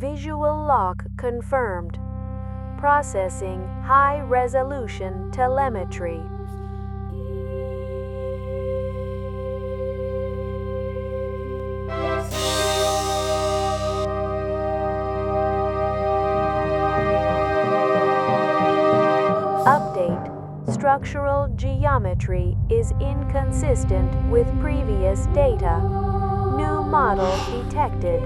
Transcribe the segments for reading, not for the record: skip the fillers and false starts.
Visual lock confirmed. Processing high-resolution telemetry. Update. Structural geometry is inconsistent with previous data. New model detected.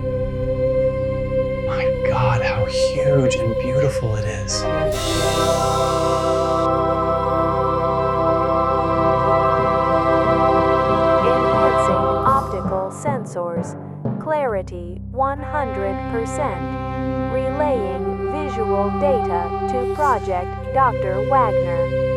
My God, how huge and beautiful it is. Enhancing optical sensors. Clarity 100%. Relaying visual data to Project Dr. Wagner.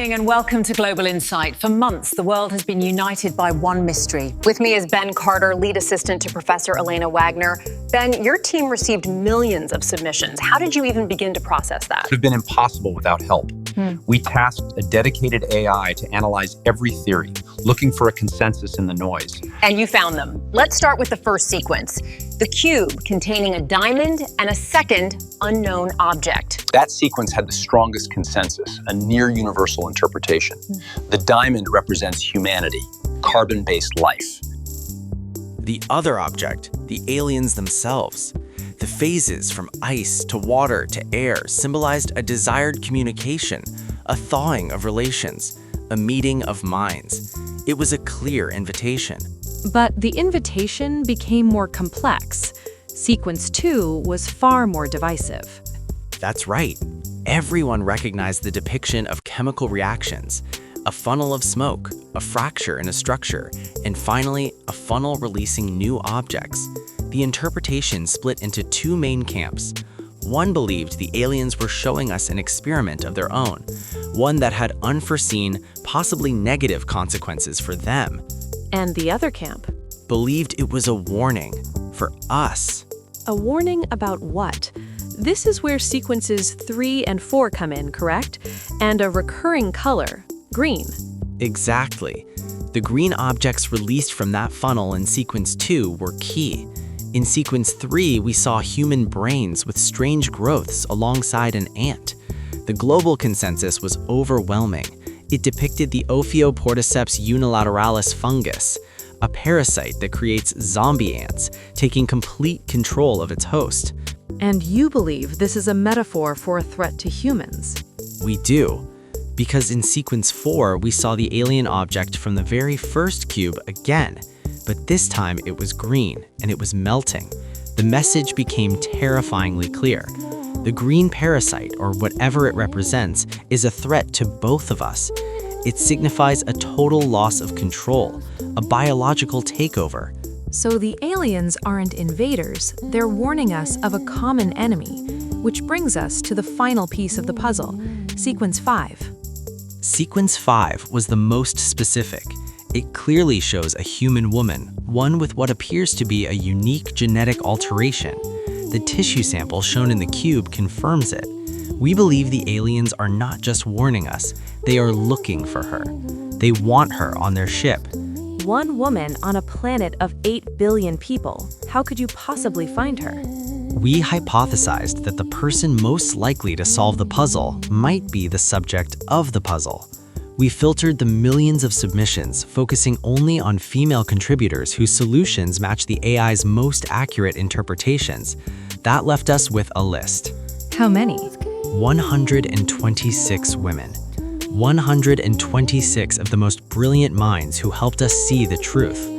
And welcome to Global Insight. For months, the world has been united by one mystery. With me is Ben Carter, lead assistant to Professor Elena Wagner. Ben, your team received millions of submissions. How did you even begin to process that? It would have been impossible without help. We tasked a dedicated AI to analyze every theory, looking for a consensus in the noise. And you found them. Let's start with the first sequence. The cube containing a diamond and a second unknown object. That sequence had the strongest consensus, a near universal interpretation. The diamond represents humanity, carbon-based life. The other object, the aliens themselves. The phases from ice to water to air symbolized a desired communication, a thawing of relations, a meeting of minds. It was a clear invitation. But the invitation became more complex. Sequence 2 was far more divisive. That's right. Everyone recognized the depiction of chemical reactions, a funnel of smoke, a fracture in a structure, and finally, a funnel releasing new objects. The interpretation split into two main camps. One believed the aliens were showing us an experiment of their own, one that had unforeseen, possibly negative consequences for them. And the other camp Believed it was a warning for us. A warning about what? This is where sequences 3 and 4 come in, correct? And a recurring color, green. Exactly. The green objects released from that funnel in sequence 2 were key. In sequence 3, we saw human brains with strange growths alongside an ant. The global consensus was overwhelming. It depicted the Ophiocordyceps unilateralis fungus, a parasite that creates zombie ants, taking complete control of its host. And you believe this is a metaphor for a threat to humans? We do, because in sequence 4, we saw the alien object from the very first cube again, but this time it was green and it was melting. The message became terrifyingly clear. The green parasite, or whatever it represents, is a threat to both of us. It signifies a total loss of control, a biological takeover. So the aliens aren't invaders, they're warning us of a common enemy, which brings us to the final piece of the puzzle, sequence 5. Sequence 5 was the most specific. It clearly shows a human woman, one with what appears to be a unique genetic alteration. The tissue sample shown in the cube confirms it. We believe the aliens are not just warning us, they are looking for her. They want her on their ship. One woman on a planet of 8 billion people. How could you possibly find her? We hypothesized that the person most likely to solve the puzzle might be the subject of the puzzle. We filtered the millions of submissions, focusing only on female contributors whose solutions match the AI's most accurate interpretations. That left us with a list. How many? 126 women. 126 of the most brilliant minds who helped us see the truth.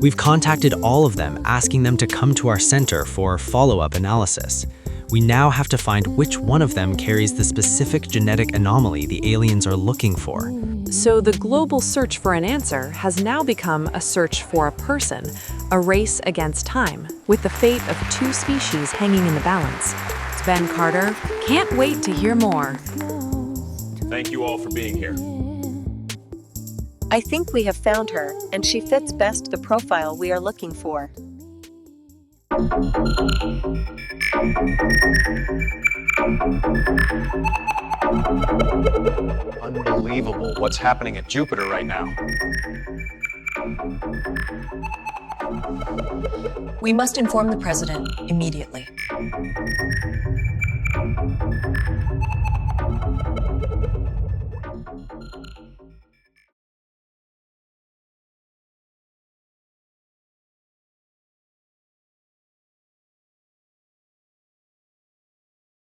We've contacted all of them, asking them to come to our center for follow-up analysis. We now have to find which one of them carries the specific genetic anomaly the aliens are looking for. So the global search for an answer has now become a search for a person, a race against time, with the fate of two species hanging in the balance. Ben Carter. Can't wait to hear more. Thank you all for being here. I think we have found her, and she fits best the profile we are looking for. Unbelievable what's happening at Jupiter right now. We must inform the president immediately.